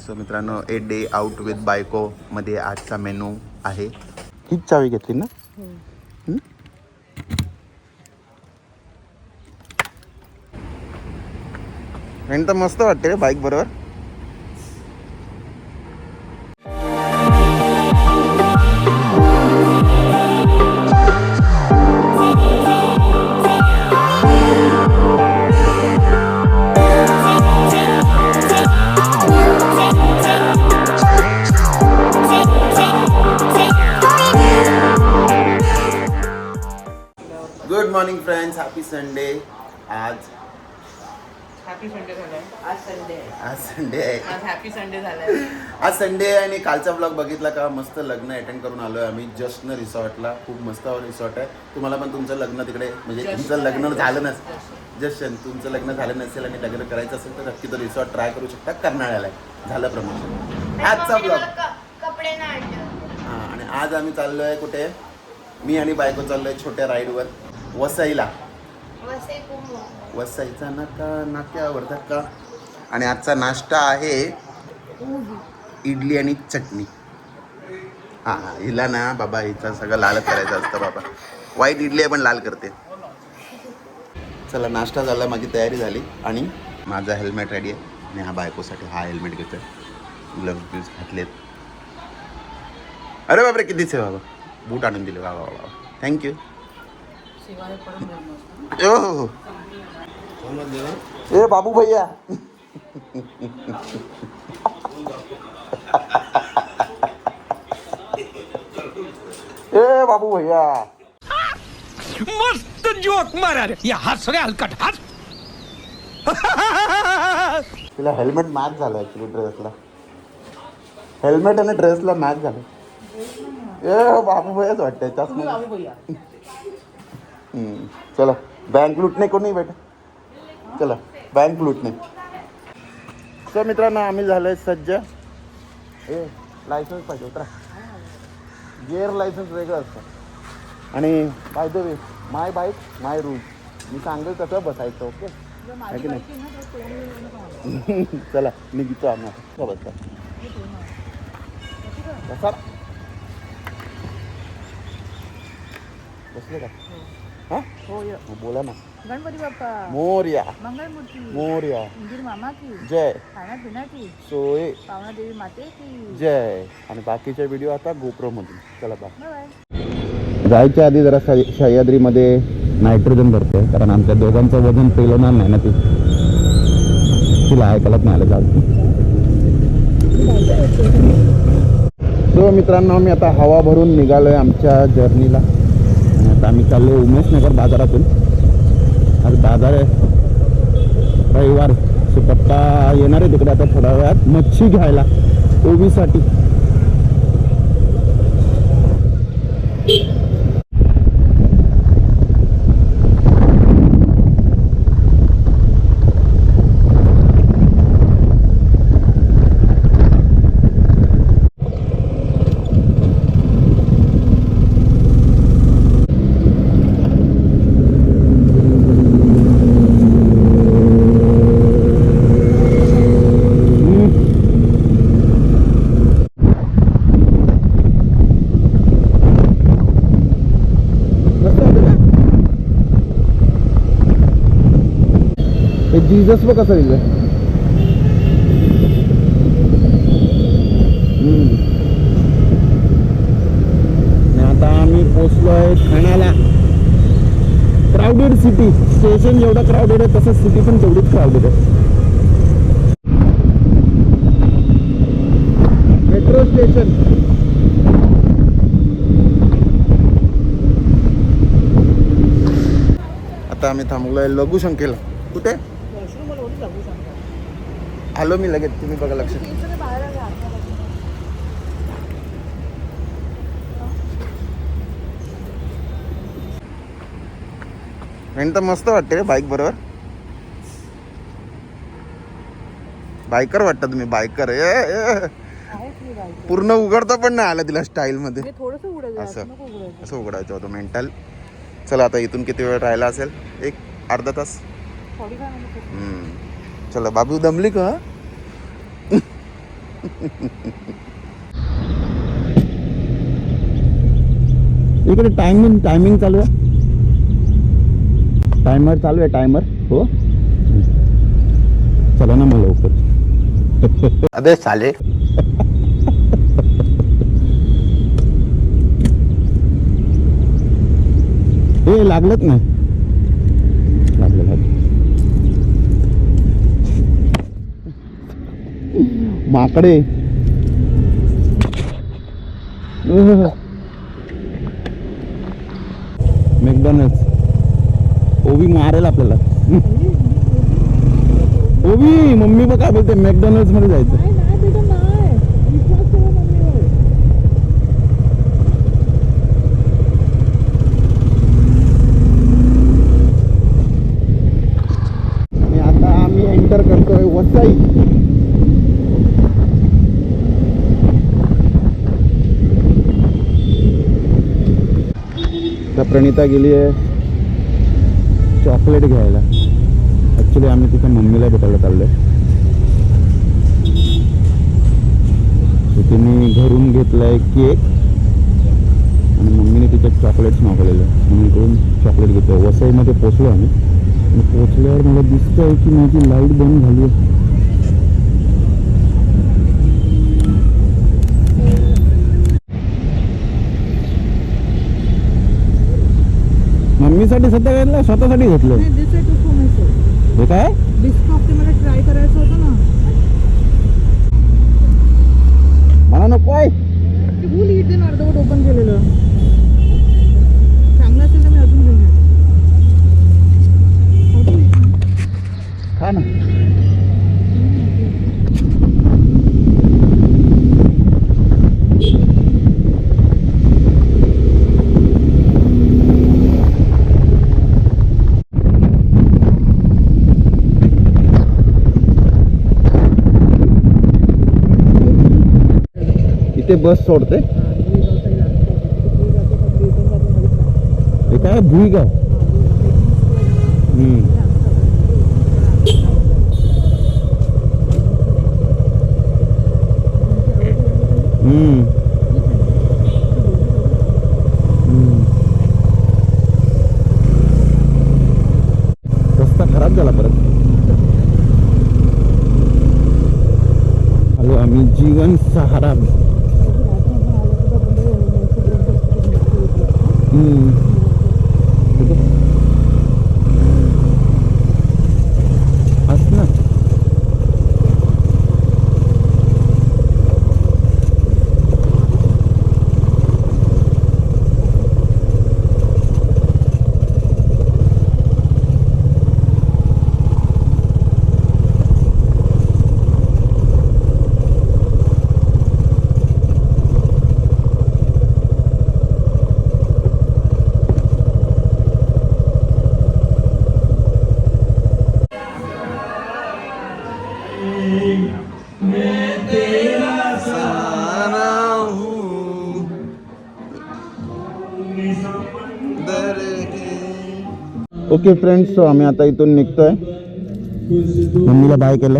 So मित्रांनो, a day out with बायको मध्ये आजचा मेनू आहे. हीच चावी घेतली ना? आणि तर मस्त वाटते बाईक बरोबर. Good morning friends, happy Sunday. आज हॅपी संडे झालाय. आज संडे आहे. आज संडे आहे. आज हॅपी संडे झालाय. आज संडे आहे आणि कालचा ब्लॉग बघितला का? मस्त लग्न अटेंड करून आलोय आम्ही जस्ट रिसॉर्टला. खूप मस्त रिसॉर्ट आहे. तुम्हाला पण तुमचं लग्न तिकडे म्हणजे तुमचं लग्न झालं नसेल, जस्ट तुमचं लग्न झालं नसेल आणि लग्न करायचं असेल तर नक्की तो रिसॉर्ट ट्राय करू शकता. कर्नाळ्याला झालं प्रमोशन. आजचा ब्लॉग कपडे नाही हां. आणि आज आम्ही चाललोय कुठे? मी आणि बायको चाललोय छोट्या राईडवर वसईला. वसईचा नाक्यावर धक्का. आणि आजचा नाश्ता आहे इडली आणि चटणी. हां हिला ना बाबा हिचा सगळं लाल करायचं असतं बाबा. व्हाईट इडली आहे पण लाल करते. चला नाश्ता झाला, माझी तयारी झाली आणि माझा हेल्मेट रेडी आहे. आणि हा बायकोसाठी हा हेल्मेट घेतोय. ग्लव्स घातलेत. अरे बापरे कितीच आहे बाबा. बूट आणून दिले बाबा बाबा. थँक्यू. हो हो हो. ए बाबू भैया. ए बाबू भैया. मस्त जोक मारा रे. या हात सगळे हलकट हात. तिला हेल्मेट मॅच झालं ॲक्च्युली ड्रेसला. हेल्मेट आणि ड्रेसला मॅच झालं. ए बाबू भैयाच वाटतंय त्याच. चला बँक लुटणे कोणी बेटा. चला बँक लुटणे. सो मित्रांनो आम्ही झालोय सज्ज. ए लायसन्स पाहिजे उतरा. गिअर लायसन्स वेगळं असतं. आणि by the way my bike my rule. मी सांगेल तसं बसायचं. ओके आहे की नाही. चला निघतो आम्ही आता. बसा बसा. बसले का? हां बोला ना. गणपती बाप्पा मोरया. मंगलमूर्ती मोरया. इंदिर मामा की जय. खाना पिना की सोय. पावना देवी माते की जय. आणि बाकीचे व्हिडिओ आता गोप्रो मधून. चला बा. बाय. जायच्या आधी जरा सह्याद्रीमध्ये नायट्रोजन भरते कारण आमच्या दोघांचं वजन पेलवणार नाही ना ती. तिला ऐकायलाच नाही आलं. जाऊ. सो मित्रांनो आम्ही आता हवा भरून निघालोय आमच्या जर्नीला. आणि आता आम्ही चाललो उमेशनगर बाजारातून. आज बाजार आहे रविवार. सो पप्पा येणार आहे तिकडे आता थोड्या वेळात मच्छी घ्यायला ओवीसाठी. जीजस बघ कसं लिहिलं. आता आम्ही पोचलोय ठाण्याला. Crowded city. स्टेशन जेवढं क्राऊडेड आहे तसं सिटी पण तेवढीच क्राऊडेड आहे. Metro station. आता आम्ही थांबलोय लघुशंकेला. कुठे आलो मी लगेच. तुम्ही बघा लक्ष. आणि तर मस्त वाटते रे बाईक बरोबर. बायकर वाटतं तुम्ही. बायकर पूर्ण उघडता पण नाही आलं तिला स्टाईल मध्ये. असं उघडायचं होतं मेंटल. चला आता इथून किती वेळ राहिला असेल? एक अर्धा तास. चला बाबू दमली का? इकडे टायमिंग चालू आहे. टायमर चालू आहे. टायमर हो. चला ना मग लवकर. अबे साले. हे लागलंच नाही. लागलं. माकडे. मॅकडॉनल्ड्स. ओवी मारेल आपल्याला. ओवी मम्मी बघ काय बोलते, मॅकडॉनल्ड्स मध्ये जायचं. आणि आता आम्ही एंटर करतोय वसई. तर प्रणिता गेली आहे चॉकलेट घ्यायला. ॲक्च्युली आम्ही तिच्या मम्मीला भेटायला चाललो आहे. तिने घरून घेतला आहे केक आणि मम्मीने तिच्या चॉकलेट्स मागवलेलं आहे. म्हणून इकडून चॉकलेट घेतो. वसईमध्ये पोचलो आम्ही आणि पोचल्यावर मला दिसतं आहे की माझी लाईट बंद झाली आहे. मम्मीसाठी सध्या घेतलं, स्वतःसाठी घेतलं. हे काय बिस्कॉफ ते मला ट्राय करायचं होतं ना. मला नको आहे. ते भूल इथे अर्धवट ओपन केलेलं. चांगलं असेल तर मी अजून घेऊन येते. खा ना. इथे बस सोडते. हे काय भुईगाव. रस्ता खराब झाला परत. हॅलो आम्ही जीवन सहारा. असं ओके फ्रेंड्स, सो आम्ही आता इथून निघतोय. मम्मीला बाय केलं.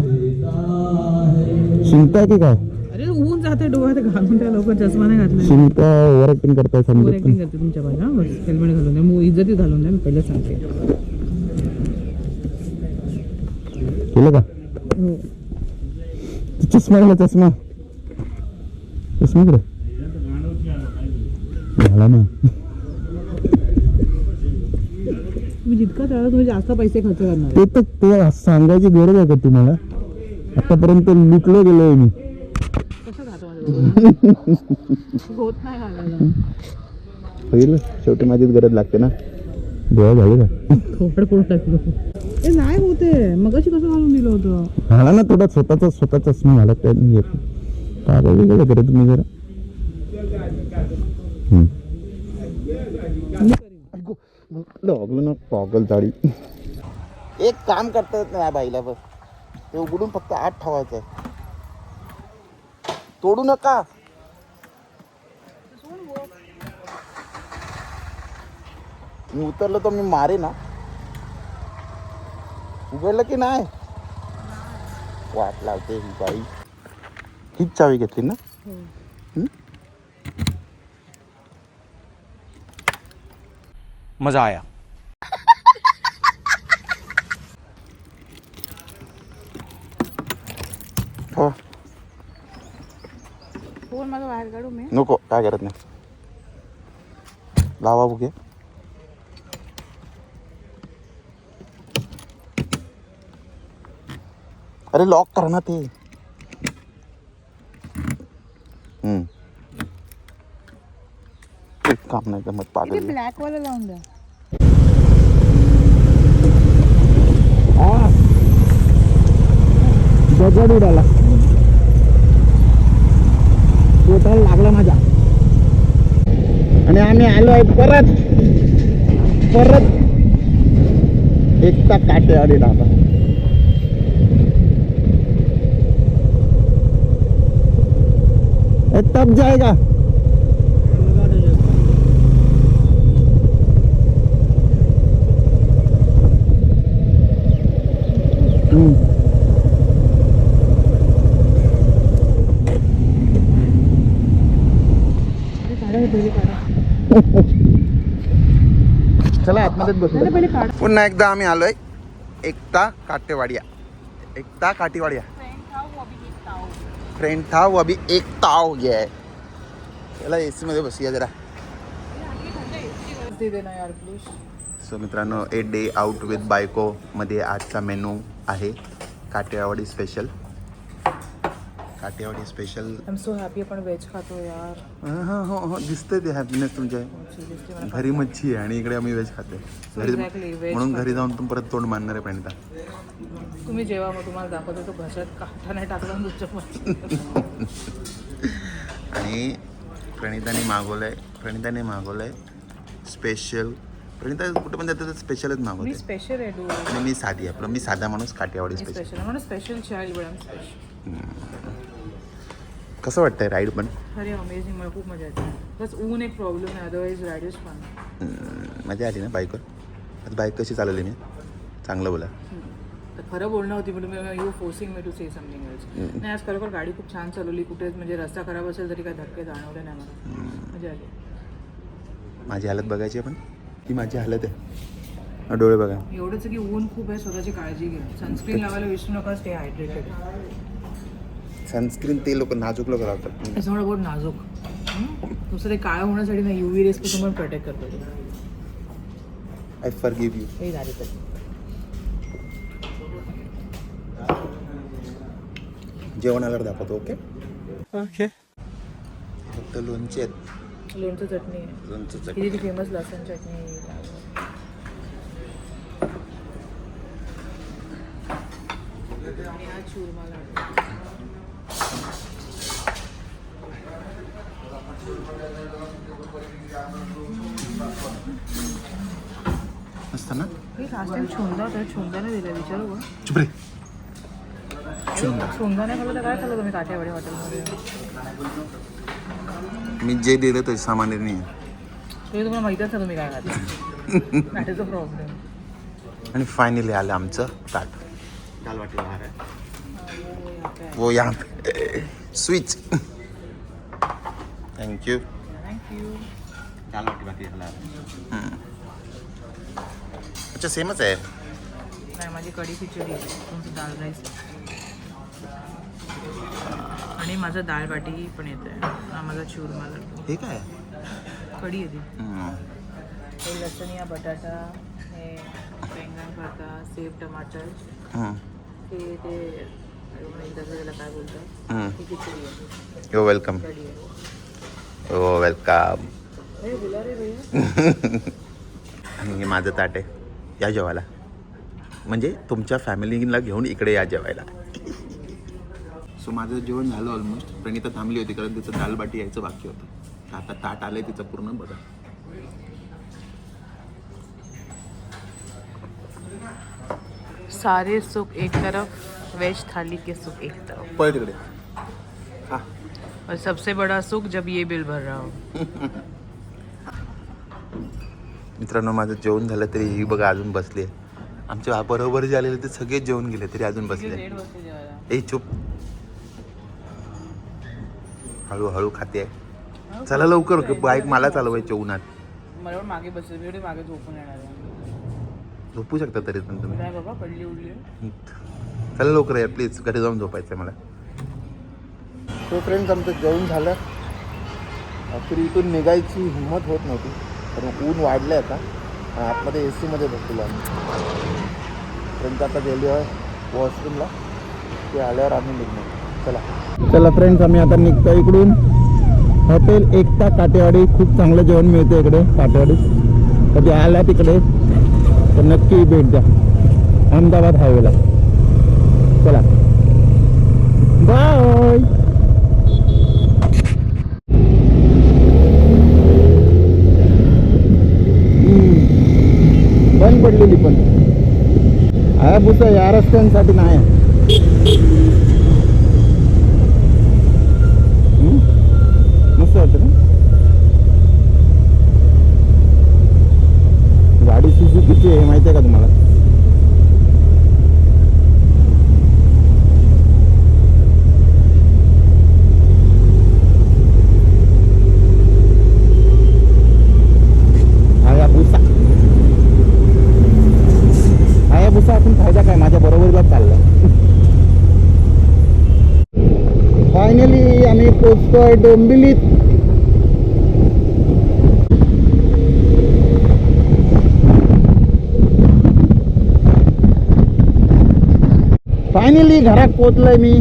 शिंकताय की काय? अरे ऊन जाते डोळ्यात घालून त्या लोक चष्मा नाही घातला. शिंकता ओव्हर ऍक्टिंग करताय. ओव्हर ऍक्टिंग करते तुमच्या बाजू. बस हेल्मेट घालून द्या. इज्जतीत घालून द्या. मी पहिलं सांगते. केलं का? चष्मा घाला. चष्मा इकडे झाला ना. तुम्ही जितका चालला तुम्ही जास्त पैसे खर्च करणार. ते तर ते सांगायची गरज आहे का तुम्हाला? आतापर्यंत लुटलो गेलोय मी. कसं खातो माझं होत नाही घालायला. होईल शेवटी माझीच गरज लागते ना. डोळा झाले का? थोपड करून टाकलो. ते नाही होते. मगाशी कसं घालून दिलं होतं. घाला ना थोडा स्वतःचा चष्मा घाला. काय नाही येत. पागल वेगळं करे तुम्ही जरा. लागलो ना पागल जाडी. एक काम करता येत नाही या बाईला. बस ते उघडून फक्त आत ठेवायचं आहे. तोडू नका. मी उतरलो तर मी मारे ना. उघडलं की नाही वाट लावते ही बाई. हीच चावी घेतली ना? मजा आया. हो फोन माझा बाहेर काढू मी. नको, काय करत नाही. लावा बुके. अरे लॉक कर ना ते. एक काम नाही जमत पागल. ब्लॅक वाला लावून द्या. दगड उडाला, पोटाला लागला माझ्या. आणि आम्ही आलोय परत एकटा काटेवाडी ढाबा. तब जाएगा. चला आतमध्येच बसू. पुन्हा एकदा आम्ही आलोय एकता काटेवाडिया. फ्रेंड था वो अभी एकता हो गया है. चला एसी मध्ये बसूया जरा. दे देना यार प्लीज. सो मित्रांनो, 8 डे आउट विथ बायको मध्ये आजचा मेनू आहे Katewadi special. I am so happy आपण व्हेज खातो यार. हो दिसतंय ते हॅपीनेस तुमच्या. घरी मच्छी आहे आणि इकडे आम्ही व्हेज खातोय. Exactly, veg म्हणून घरी जाऊन पण परत तोंड मानणार आहे प्रणिता. तुम्ही जेव्हा मग तुम्हाला दाखवतो तो घशात काठा नाही टाकला तुमच्या. आणि प्रणिताने मागवलंय स्पेशल. प्रणिता कुठं पण जातं तर स्पेशलच मी मागवते. स्पेशल आहे डू. मी साधी आपलं मी साधा माणूस काटेवाडी स्पेशल. स्पेशल म्हणून स्पेशल चाइल्ड बट स्पेशल. कसं वाटतंय राईड पण? अरे अमेझिंग, मला खूप मजा येते. बस ऊन एक प्रॉब्लेम आहे, अदरवाईज राईड इज फन. मजा आली ना बाईकवर? आता बाईक कशी चालवली मी? चांगलं बोला. तर खरं बोलणं होती पण you forcing me to say something else. नाही आज खरोखर गाडी खूप छान चालवली. कुठे म्हणजे रस्ता खराब असेल तरी काही धक्के जाणवले नाही मला. मजा आली. माझी हालत बघायची आहे पण ती माझी हालत आहे. डोळे बघा. एवढंच की ऊन खूप आहे, स्वतःची काळजी घ्या. सनस्क्रीन लावायला विसरू नका. Stay hydrated. सनस्क्रीन ते लोक नाजूक लोक लावतात. त्याच्यामुळे बहुत नाजूक. दुसरं ते काळं होण्यासाठी ना UV रेस पासून पण प्रोटेक्ट करतो. I forgive you. हे झाले तर जेवण आल्यावर दाखवतो. Okay Okay. फक्त लोणचे आहेत. लोणचं चटणी आहे. लोणचं किती ती फेमस लसूण चटणी आहे. आणि हा चूरमा लाडू. असतं ना. हे लास्ट टाइम छोंदा होता. छोंदाने दिला विचारू का? चुप रे. छोंदा नाही खाल्लं तर काय खाल्लं तुम्ही काठेवाडी हॉटेलमध्ये? मी जे दिलं ते सामान्य नाही आहे. ते तुम्हाला माहितीच ना तुम्ही काय खाल्लं. That is a problem. आणि फायनली आलं आमचं ताट. दाल बाटी बाहेर आहे. वो यहाँ पे स्विच. थँक्यू. दाल बाटी बाकी झाला. अच्छा सेमच आहे. नाही माझी कढी खिचडी आहे. तुमचं दाल राईस आणि माझं दाल बाटी पण येतं आहे. हा माझा चूरमा लाडू. हे काय कढी आहे ती. हे लसणिया बटाटा, हे बैंगन भरता, सेब टमाटर, हे ते एकदा त्याला काय बोलतात ही खिचडी आहे. यो वेलकम. कढी आहे. हो वेलकम. हे बोला रे भैया. आणि हे माझं ताट आहे. या जेवायला. म्हणजे तुमच्या फॅमिलीला घेऊन इकडे या जेवायला. सो माझं जेवण झालं ऑलमोस्ट. प्रणिता थांबली होती कारण तिचं दाल बाटी यायचं बाकी होतं. आता ताट आलंय तिचं पूर्ण. बघा सारे सुख एक तरफ, वेज थाली के सुख एक तरफ. पळ तिकडे. हा और सबसे बड़ा सुख जब ये बिल भर रहा हो. मित्रांनो माझं जेवण झालं तरी ही बघा अजून बसली. आमच्या बरोबर जे आलेले ते सगळे जेवण गेले तरी अजून बसले. ए चुप. हळूहळू खाते. चला लवकर, बाईक मला चालवायची उन्हात. मला पण मागे बसेल, मी एवढी मागे झोपून येणार आहे. झोपू शकता तरी पण तुम्ही. नाही बाबा, पडली उडली. चला लवकर यार प्लीज, घरी जाऊन झोपायचं मला. तो फ्रेंड्स आमचं जेवण झालं. तरी इथून निघायची हिंमत होत नव्हती, कारण ऊन वाढलं आता. आतमध्ये AC मध्ये बसलो आम्ही. फ्रेंड्स आता गेलो आहे वॉशरूमला, ते आल्यावर आम्ही निघणार. चला फ्रेंड्स, आम्ही आता निघतो इकडून. हॉटेल एकता काटेवाडी, खूप चांगलं जेवण मिळतं इकडे काटेवाडीत. कधी आला तिकडे तर नक्की भेट द्या, अहमदाबाद हायवेला. चला बाय. बंद पडलेली पण हायाबुसा या रस्त्यांसाठी नाही. मस्त वाटतं ना. गाडी सुझुकीची आहे, माहिती आहे का तुम्हाला? हायाबुसा आपण फायदा काय, माझ्या बरोबरीला चाललं. फायनली आम्ही पोचतोय डोंबिवलीत. फायनली घरात पोचलोय मी.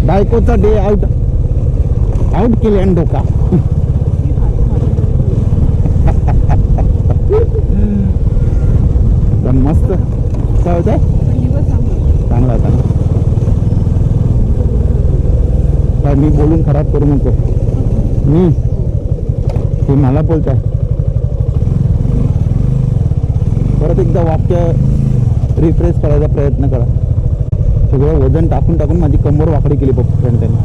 बायकोचा डे आउट केले आणि डोका. पण मस्त काय होत, चांगला होता. काय मी बोलून खराब करू नको. मी ते मला बोलताय. परत एकदा वाक्य रिफ्रेश करायचा प्रयत्न करा. सगळं वजन टाकून टाकून माझी कंबर वाकडी केली बघ फ्रेंड त्यांनी.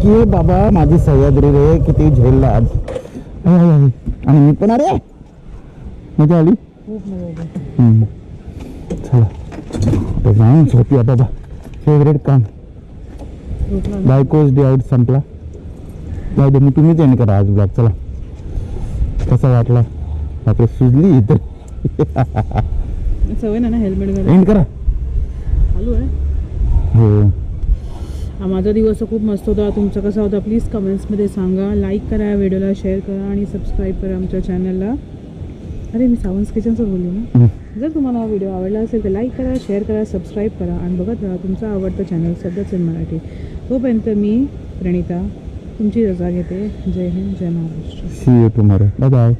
ये बाबा माझी सह्याद्री रे, किती झेलला आज. आणि मी पण अरे मजा आली. चला तर जाऊन झोपूया बाबा. फेवरेट काम. बायकोज डे आउट संपला. जाऊ दे, मी तुम्हीच एंड करा आज ब्लॉग. चला कसा वाटला? आपली सुजली इथं. सवय ना हेल्मेट घालायला. एंड करा. चालू आहे. हो, माझा दिवस खूप मस्त होता. तुमचा कसा होता प्लीज कमेंट्समध्ये सांगा. लाईक करा, व्हिडिओला शेअर करा आणि सबस्क्राईब करा आमच्या चॅनलला. अरे मी सावंत किचनचं बोलली ना. जर तुम्हाला हा व्हिडिओ आवडला असेल तर लाईक करा, शेअर करा, सबस्क्राईब करा आणि बघत राहा तुमचं आवडतं चॅनल सध्याच इन मराठी. तोपर्यंत मी प्रणिता तुमची रजा घेते. जय हिंद, जय Maharashtra. See you tomorrow. Bye bye.